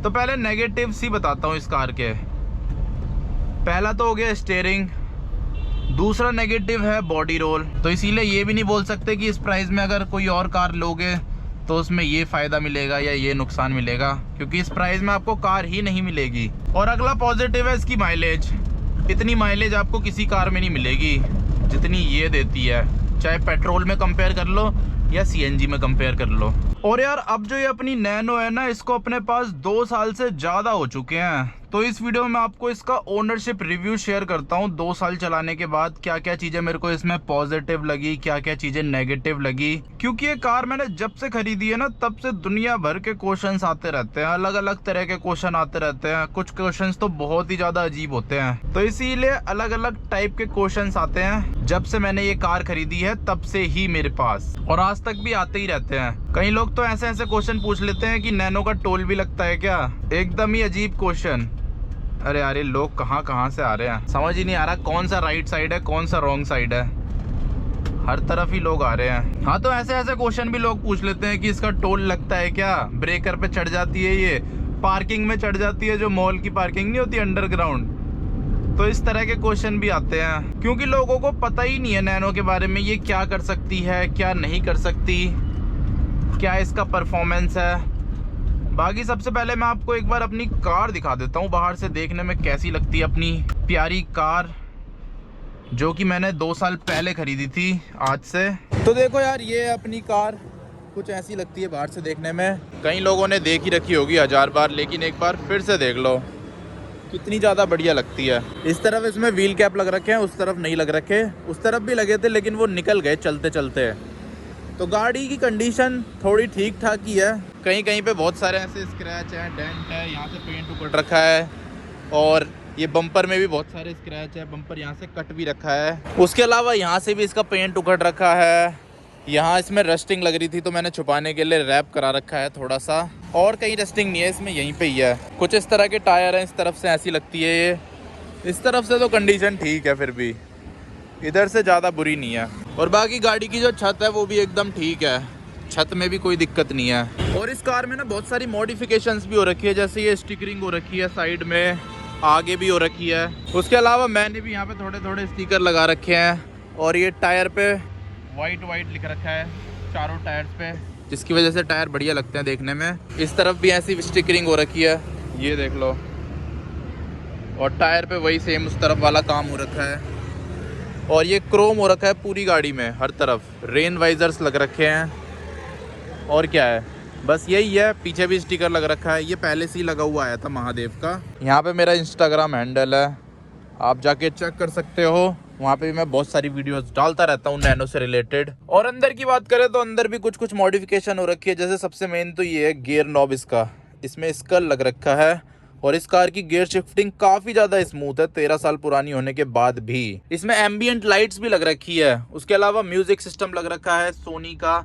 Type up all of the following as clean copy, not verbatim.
तो पहले नेगेटिव्स ही बताता हूँ इस कार के। पहला तो हो गया स्टीयरिंग, दूसरा नेगेटिव है बॉडी रोल। तो इसीलिए ये भी नहीं बोल सकते कि इस प्राइस में अगर कोई और कार लोगे तो उसमें ये फ़ायदा मिलेगा या ये नुकसान मिलेगा, क्योंकि इस प्राइस में आपको कार ही नहीं मिलेगी। और अगला पॉजिटिव है इसकी माइलेज। इतनी माइलेज आपको किसी कार में नहीं मिलेगी जितनी ये देती है, चाहे पेट्रोल में कंपेयर कर लो या सीएनजी में कंपेयर कर लो। और यार अब जो ये अपनी नैनो है ना, इसको अपने पास 2 साल से ज़्यादा हो चुके हैं। तो इस वीडियो में आपको इसका ओनरशिप रिव्यू शेयर करता हूँ। 2 साल चलाने के बाद क्या क्या चीज़ें मेरे को इसमें पॉजिटिव लगी, क्या क्या चीज़ें नेगेटिव लगी। क्योंकि ये कार मैंने जब से खरीदी है ना, तब से दुनिया भर के क्वेश्चंस आते रहते हैं, अलग अलग तरह के क्वेश्चन आते रहते हैं। कुछ क्वेश्चंस तो बहुत ही ज़्यादा अजीब होते हैं, तो इसीलिए अलग अलग टाइप के क्वेश्चंस आते हैं। जब से मैंने ये कार खरीदी है तब से ही मेरे पास, और आज तक भी आते ही रहते हैं। कई लोग तो ऐसे ऐसे क्वेश्चन पूछ लेते हैं कि नैनो का टोल भी लगता है क्या? एकदम ही अजीब क्वेश्चन। अरे यार, ये लोग कहाँ से आ रहे हैं, समझ ही नहीं आ रहा कौन सा राइट साइड है कौन सा रॉन्ग साइड है। हर तरफ ही लोग आ रहे हैं। हाँ, तो ऐसे ऐसे क्वेश्चन भी लोग पूछ लेते हैं कि इसका टोल लगता है क्या, ब्रेकर पे चढ़ जाती है, ये पार्किंग में चढ़ जाती है, जो मॉल की पार्किंग नहीं होती अंडरग्राउंड। तो इस तरह के क्वेश्चन भी आते हैं, क्योंकि लोगों को पता ही नहीं है नैनो के बारे में, ये क्या कर सकती है क्या नहीं कर सकती, क्या इसका परफॉर्मेंस है। बाकी सबसे पहले मैं आपको एक बार अपनी कार दिखा देता हूँ बाहर से, देखने में कैसी लगती है अपनी प्यारी कार, जो कि मैंने 2 साल पहले खरीदी थी आज से। तो देखो यार, ये अपनी कार कुछ ऐसी लगती है बाहर से देखने में। कई लोगों ने देख ही रखी होगी 1000 बार, लेकिन एक बार फिर से देख लो, कितनी ज़्यादा बढ़िया लगती है। इस तरफ इसमें व्हील कैप लग रखे हैं, उस तरफ नहीं लग रखे। उस तरफ भी लगे थे लेकिन वो निकल गए चलते चलते। तो गाड़ी की कंडीशन थोड़ी ठीक ठाक ही है। कहीं कहीं पे बहुत सारे ऐसे स्क्रैच है, डेंट है, यहाँ से पेंट उकड़ रखा है, और ये बम्पर में भी बहुत सारे स्क्रैच है, बम्पर यहाँ से कट भी रखा है। उसके अलावा यहाँ से भी इसका पेंट उकड़ रखा है। यहाँ इसमें रस्टिंग लग रही थी तो मैंने छुपाने के लिए रैप करा रखा है थोड़ा सा, और कहीं रस्टिंग नहीं है इसमें, यहीं पे ही है। कुछ इस तरह के टायर हैं, इस तरफ से ऐसी लगती है ये, इस तरफ से तो कंडीशन ठीक है, फिर भी इधर से ज़्यादा बुरी नहीं है। और बाकी गाड़ी की जो छत है वो भी एकदम ठीक है, छत में भी कोई दिक्कत नहीं है। और इस कार में ना बहुत सारी मॉडिफिकेशंस भी हो रखी है, जैसे ये स्टिकरिंग हो रखी है साइड में, आगे भी हो रखी है। उसके अलावा मैंने भी यहाँ पे थोड़े थोड़े स्टिकर लगा रखे हैं, और ये टायर पे वाइट लिख रखा है चारों टायर्स पे, जिसकी वजह से टायर बढ़िया लगते हैं देखने में। इस तरफ भी ऐसी स्टिकरिंग हो रखी है, ये देख लो, और टायर पे वही सेम उस तरफ वाला काम हो रखा है। और ये क्रोम हो रखा है पूरी गाड़ी में, हर तरफ रेन वाइजर्स लग रखे हैं। और क्या है, बस यही है। पीछे भी स्टिकर लग रखा है, ये पहले से ही लगा हुआ आया था महादेव का। यहाँ पे मेरा इंस्टाग्राम हैंडल है, आप जाके चेक कर सकते हो, वहाँ पे भी मैं बहुत सारी वीडियोस डालता रहता हूँ नैनो से रिलेटेड। और अंदर की बात करें तो अंदर भी कुछ मॉडिफिकेशन हो रखी है। जैसे सबसे मेन तो ये है गियर नॉब, इसमें स्कल लग रखा है, और इस कार की गियर शिफ्टिंग काफ़ी ज़्यादा स्मूथ है 13 साल पुरानी होने के बाद भी। इसमें एम्बियंट लाइट्स भी लग रखी है। उसके अलावा म्यूजिक सिस्टम लग रखा है सोनी का।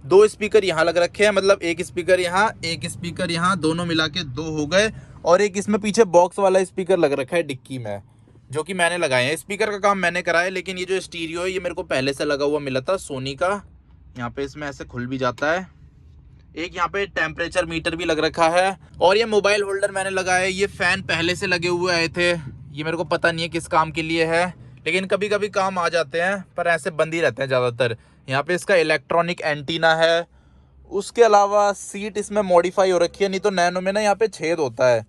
2 स्पीकर यहाँ लग रखे हैं, मतलब एक स्पीकर यहाँ एक स्पीकर यहाँ, दोनों मिला के 2 हो गए। और एक इसमें पीछे बॉक्स वाला स्पीकर लग रखा है डिक्की में, जो कि मैंने लगाए हैं। स्पीकर का काम मैंने कराया, लेकिन ये जो स्टीरियो है ये मेरे को पहले से लगा हुआ मिला था सोनी का। यहाँ पे इसमें ऐसे खुल भी जाता है। एक यहाँ पे टेम्परेचर मीटर भी लग रखा है, और ये मोबाइल होल्डर मैंने लगाया है। ये फ़ैन पहले से लगे हुए आए थे, ये मेरे को पता नहीं है किस काम के लिए है, लेकिन कभी कभी काम आ जाते हैं, पर ऐसे बंद ही रहते हैं ज़्यादातर। यहाँ पे इसका इलेक्ट्रॉनिक एंटीना है। उसके अलावा सीट इसमें मॉडिफाई हो रखी है, नहीं तो नैनो में ना यहाँ पे छेद होता है,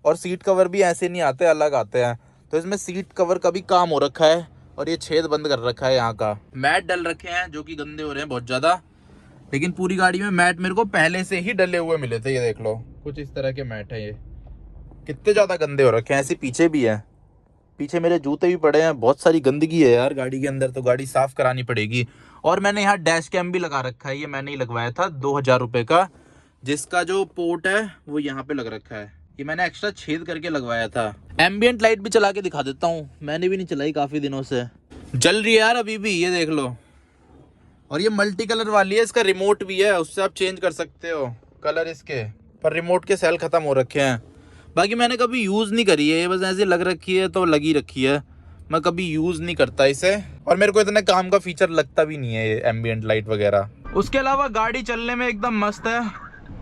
और सीट कवर भी ऐसे नहीं आते, अलग आते हैं। तो इसमें सीट कवर का भी काम हो रखा है, और ये छेद बंद कर रखा है। यहाँ का मैट डल रखे हैं जो कि गंदे हो रहे हैं बहुत ज़्यादा, लेकिन पूरी गाड़ी में मैट मेरे को पहले से ही डले हुए मिले थे। ये देख लो, कुछ इस तरह के मैट है। ये कितने ज़्यादा गंदे हो रखे हैं। ऐसे पीछे भी है, पीछे मेरे जूते भी पड़े हैं। बहुत सारी गंदगी है यार गाड़ी के अंदर, तो गाड़ी साफ़ करानी पड़ेगी। और मैंने यहाँ डैश कैम भी लगा रखा है, ये मैंने ही लगवाया था 2000 रुपये का, जिसका जो पोर्ट है वो यहाँ पे लग रखा है। ये मैंने एक्स्ट्रा छेद करके लगवाया था। एम्बियंट लाइट भी चला के दिखा देता हूँ, मैंने भी नहीं चलाई काफ़ी दिनों से, जल रही है यार अभी भी, ये देख लो। और ये मल्टी कलर वाली है, इसका रिमोट भी है, उससे आप चेंज कर सकते हो कलर इसके, पर रिमोट के सेल ख़त्म हो रखे हैं। बाकी मैंने कभी यूज़ नहीं करी है, ये बस ऐसे लग रखी है तो लगी रखी है, मैं कभी यूज़ नहीं करता इसे, और मेरे को इतने काम का फीचर लगता भी नहीं है ये एम्बियंट लाइट वगैरह। उसके अलावा गाड़ी चलने में एकदम मस्त है।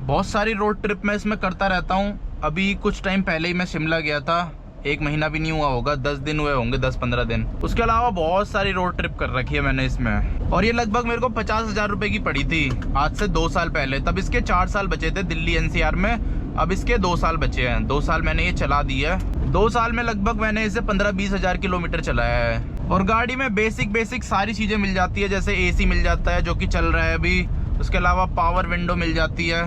बहुत सारी रोड ट्रिप मैं इसमें करता रहता हूँ, अभी कुछ टाइम पहले ही मैं शिमला गया था, 1 महीना भी नहीं हुआ होगा, 10 दिन हुए होंगे, 10-15 दिन। उसके अलावा बहुत सारी रोड ट्रिप कर रखी है मैंने इसमें, और ये लगभग मेरे को 50,000 रुपए की पड़ी थी आज से 2 साल पहले। तब इसके 4 साल बचे थे दिल्ली NCR में, अब इसके 2 साल बचे हैं। 2 साल मैंने ये चला दी है। 2 साल में लगभग मैंने इसे 15-20 हज़ार किलोमीटर चलाया है। और गाड़ी में बेसिक सारी चीज़ें मिल जाती है, जैसे AC मिल जाता है जो कि चल रहा है अभी। उसके अलावा पावर विंडो मिल जाती है।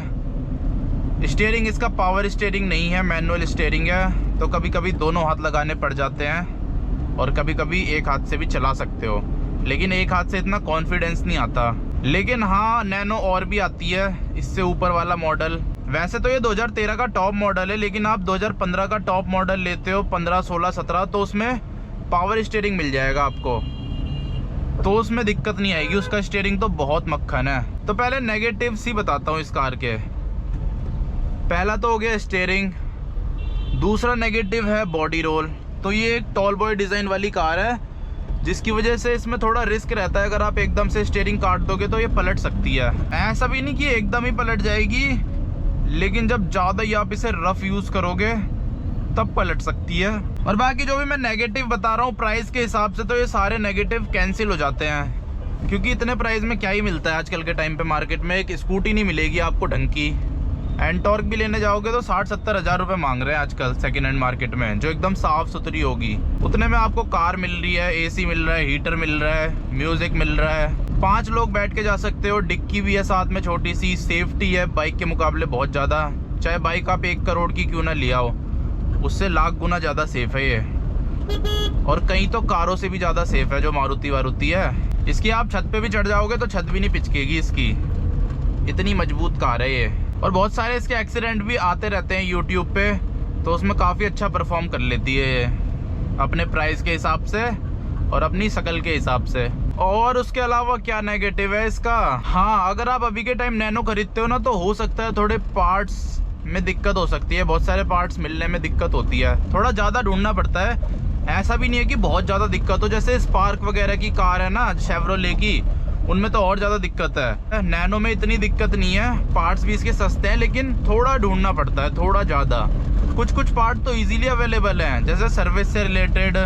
स्टीयरिंग इसका पावर स्टीयरिंग नहीं है, मैनुअल स्टीयरिंग है, तो कभी कभी दोनों हाथ लगाने पड़ जाते हैं और कभी कभी एक हाथ से भी चला सकते हो, लेकिन एक हाथ से इतना कॉन्फिडेंस नहीं आता। लेकिन हाँ, नैनो और भी आती है इससे ऊपर वाला मॉडल। वैसे तो ये 2013 का टॉप मॉडल है, लेकिन आप 2015 का टॉप मॉडल लेते हो, 15, 16, 17, तो उसमें पावर स्टीयरिंग मिल जाएगा आपको, तो उसमें दिक्कत नहीं आएगी। उसका स्टीयरिंग तो बहुत मक्खन है। तो पहले नेगेटिव्स ही बताता हूँ इस कार के। पहला तो हो गया स्टीयरिंग, दूसरा नेगेटिव है बॉडी रोल। तो ये एक टॉल बॉय डिज़ाइन वाली कार है, जिसकी वजह से इसमें थोड़ा रिस्क रहता है। अगर आप एकदम से स्टीयरिंग काट दोगे तो ये पलट सकती है। ऐसा भी नहीं कि एकदम ही पलट जाएगी, लेकिन जब ज़्यादा ही आप इसे रफ यूज़ करोगे तब पलट सकती है। और बाकी जो भी मैं नेगेटिव बता रहा हूँ प्राइस के हिसाब से, तो ये सारे नेगेटिव कैंसिल हो जाते हैं, क्योंकि इतने प्राइस में क्या ही मिलता है आजकल के टाइम पे मार्केट में। एक स्कूटी नहीं मिलेगी आपको ढंग की। एंटॉर्क भी लेने जाओगे तो 60-70 हज़ार रुपये मांग रहे हैं आजकल सेकेंड हैंड मार्केट में, जो एकदम साफ़ सुथरी होगी। उतने में आपको कार मिल रही है, AC मिल रहा है, हीटर मिल रहा है, म्यूज़िक मिल रहा है, 5 लोग बैठ के जा सकते हो, डिक्की भी है साथ में छोटी सी, सेफ्टी है बाइक के मुकाबले बहुत ज़्यादा। चाहे बाइक आप 1 करोड़ की क्यों ना लिया हो, उससे लाख गुना ज़्यादा सेफ़ है ये, और कहीं तो कारों से भी ज़्यादा सेफ़ है जो मारुति वारुति है। इसकी आप छत पे भी चढ़ जाओगे तो छत भी नहीं पिचकेगी इसकी, इतनी मजबूत कार है ये। और बहुत सारे इसके एक्सीडेंट भी आते रहते हैं यूट्यूब पे, तो उसमें काफ़ी अच्छा परफॉर्म कर लेती है ये अपने प्राइस के हिसाब से और अपनी शक्ल के हिसाब से। और उसके अलावा क्या नेगेटिव है इसका, हाँ, अगर आप अभी के टाइम नैनो खरीदते हो ना, तो हो सकता है थोड़े पार्ट्स में दिक्कत हो सकती है। बहुत सारे पार्ट्स मिलने में दिक्कत होती है, थोड़ा ज़्यादा ढूंढना पड़ता है। ऐसा भी नहीं है कि बहुत ज़्यादा दिक्कत हो, जैसे स्पार्क वगैरह की कार है ना शेवरोले की, उनमें तो और ज़्यादा दिक्कत है। नैनो में इतनी दिक्कत नहीं है, पार्ट्स भी इसके सस्ते हैं, लेकिन थोड़ा ढूंढना पड़ता है, थोड़ा ज़्यादा। कुछ पार्ट तो इजीली अवेलेबल हैं, जैसे सर्विस से रिलेटेड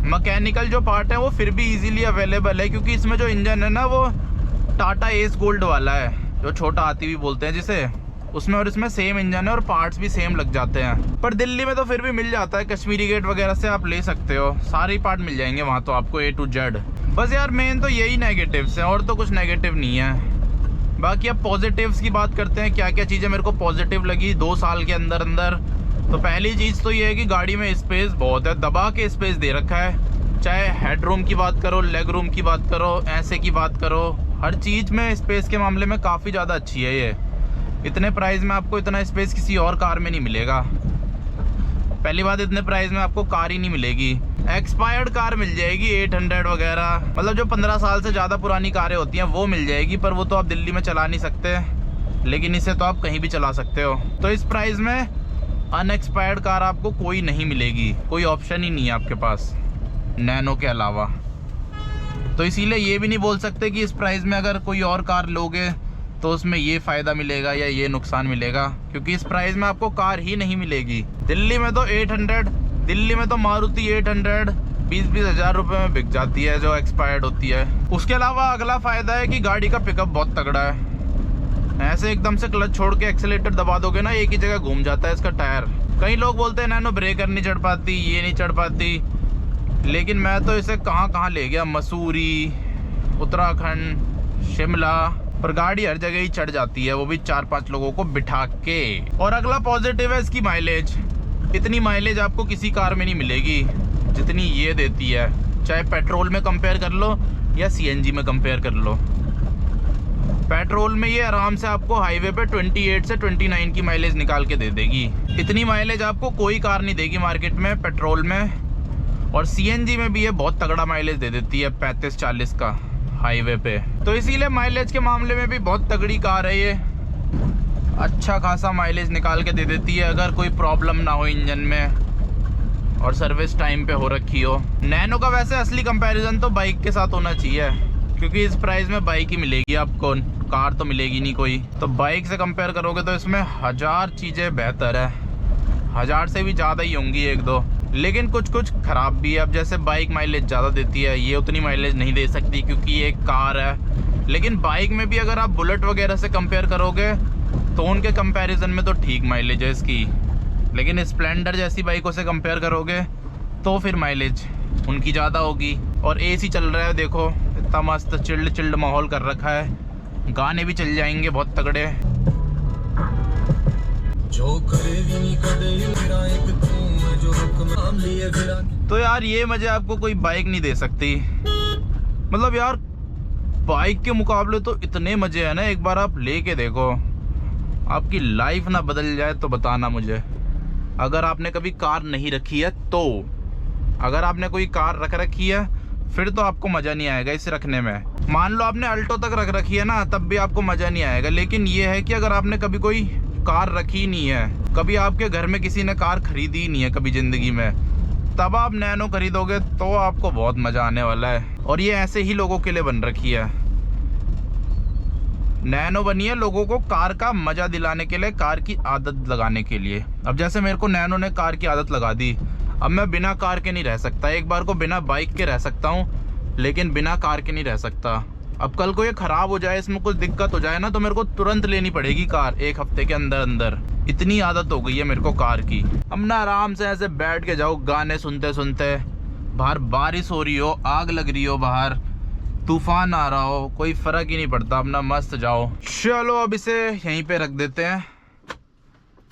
मैकेनिकल जो पार्ट है वो फिर भी इजीली अवेलेबल है, क्योंकि इसमें जो इंजन है ना वो टाटा एस गोल्ड वाला है, जो छोटा हाथी भी बोलते हैं जिसे, उसमें और इसमें सेम इंजन है और पार्ट्स भी सेम लग जाते हैं। पर दिल्ली में तो फिर भी मिल जाता है, कश्मीरी गेट वगैरह से आप ले सकते हो, सारे पार्ट मिल जाएंगे वहाँ तो आपको A to Z। बस यार मेन तो यही नेगेटिव्स हैं, और तो कुछ नेगेटिव नहीं है। बाकी अब पॉजिटिव्स की बात करते हैं, क्या क्या चीज़ें मेरे को पॉजिटिव लगी 2 साल के अंदर अंदर। तो पहली चीज़ तो ये है कि गाड़ी में स्पेस बहुत है, दबा के स्पेस दे रखा है। चाहे हेड रूम की बात करो, लेग रूम की बात करो, ऐसे की बात करो, हर चीज़ में स्पेस के मामले में काफ़ी ज़्यादा अच्छी है ये। इतने प्राइस में आपको इतना स्पेस किसी और कार में नहीं मिलेगा। पहली बात, इतने प्राइस में आपको कार ही नहीं मिलेगी। एक्सपायर्ड कार मिल जाएगी 800 वगैरह, मतलब जो 15 साल से ज़्यादा पुरानी कारें होती हैं वो मिल जाएगी, पर वो तो आप दिल्ली में चला नहीं सकते, लेकिन इसे तो आप कहीं भी चला सकते हो। तो इस प्राइस में अनएक्सपायर्ड कार आपको कोई नहीं मिलेगी, कोई ऑप्शन ही नहीं है आपके पास नैनो के अलावा। तो इसीलिए ये भी नहीं बोल सकते कि इस प्राइस में अगर कोई और कार लोगे तो उसमें ये फ़ायदा मिलेगा या ये नुकसान मिलेगा, क्योंकि इस प्राइस में आपको कार ही नहीं मिलेगी। दिल्ली में तो 800, दिल्ली में तो मारुति 800 20-20 हज़ार रुपये में बिक जाती है जो एक्सपायर्ड होती है। उसके अलावा अगला फ़ायदा है कि गाड़ी का पिकअप बहुत तगड़ा है। ऐसे एकदम से क्लच छोड़ के एक्सीलेटर दबा दोगे ना, एक ही जगह घूम जाता है इसका टायर। कई लोग बोलते हैं नैनो ब्रेकर नहीं चढ़ पाती, ये नहीं चढ़ पाती, लेकिन मैं तो इसे कहाँ ले गया, मसूरी, उत्तराखंड, शिमला, पर गाड़ी हर जगह ही चढ़ जाती है, वो भी 4-5 लोगों को बिठा के। और अगला पॉजिटिव है इसकी माइलेज। इतनी माइलेज आपको किसी कार में नहीं मिलेगी जितनी ये देती है, चाहे पेट्रोल में कंपेयर कर लो या CNG में कंपेयर कर लो। पेट्रोल में ये आराम से आपको हाईवे पे 28 से 29 की माइलेज निकाल के दे देगी। इतनी माइलेज आपको कोई कार नहीं देगी मार्केट में पेट्रोल में। और CNG में भी ये बहुत तगड़ा माइलेज दे देती है, 35-40 का हाईवे पे। तो इसीलिए माइलेज के मामले में भी बहुत तगड़ी कार है ये, अच्छा खासा माइलेज निकाल के दे देती है अगर कोई प्रॉब्लम ना हो इंजन में और सर्विस टाइम पे हो रखी हो। नैनो का वैसे असली कंपैरिजन तो बाइक के साथ होना चाहिए, क्योंकि इस प्राइस में बाइक ही मिलेगी आपको, कार तो मिलेगी नहीं कोई। तो बाइक से कंपेयर करोगे तो इसमें 1000 चीज़ें बेहतर है, 1000 से भी ज़्यादा ही होंगी एक दो, लेकिन कुछ कुछ ख़राब भी है। अब जैसे बाइक माइलेज ज़्यादा देती है, ये उतनी माइलेज नहीं दे सकती क्योंकि ये एक कार है। लेकिन बाइक में भी अगर आप बुलेट वगैरह से कंपेयर करोगे तो उनके कंपैरिजन में तो ठीक माइलेज है इसकी, लेकिन स्प्लेंडर जैसी बाइकों से कंपेयर करोगे तो फिर माइलेज उनकी ज़्यादा होगी। और एसी चल रहा है, देखो इतना मस्त चिल्ड माहौल कर रखा है, गाने भी चल जाएंगे बहुत तगड़े। जो तो यार ये मजे आपको कोई बाइक नहीं दे सकती। मतलब यार बाइक के मुकाबले तो इतने मजे हैं ना, एक बार आप लेके देखो, आपकी लाइफ ना बदल जाए तो बताना मुझे। अगर आपने कभी कार नहीं रखी है तो, अगर आपने कोई कार रख रखी है फिर तो आपको मज़ा नहीं आएगा इसे रखने में। मान लो आपने अल्टो तक रख रखी है ना, तब भी आपको मज़ा नहीं आएगा। लेकिन ये है कि अगर आपने कभी कोई कार रखी नहीं है, कभी आपके घर में किसी ने कार खरीदी नहीं है कभी ज़िंदगी में, तब आप नैनो खरीदोगे तो आपको बहुत मज़ा आने वाला है। और ये ऐसे ही लोगों के लिए बन रखी है, नैनो बनी है लोगों को कार का मज़ा दिलाने के लिए, कार की आदत लगाने के लिए। अब जैसे मेरे को नैनो ने कार की आदत लगा दी, अब मैं बिना कार के नहीं रह सकता। एक बार को बिना बाइक के रह सकता हूँ, लेकिन बिना कार के नहीं रह सकता। अब कल को ये ख़राब हो जाए, इसमें कुछ दिक्कत हो जाए ना, तो मेरे को तुरंत लेनी पड़ेगी कार, एक हफ्ते के अंदर अंदर। इतनी आदत हो गई है मेरे को कार की। अब ना आराम से ऐसे बैठ के जाओ गाने सुनते सुनते, बाहर बारिश हो रही हो, आग लग रही हो, बाहर तूफान आ रहा हो, कोई फ़र्क ही नहीं पड़ता, अपना मस्त जाओ। चलो अब इसे यहीं पे रख देते हैं।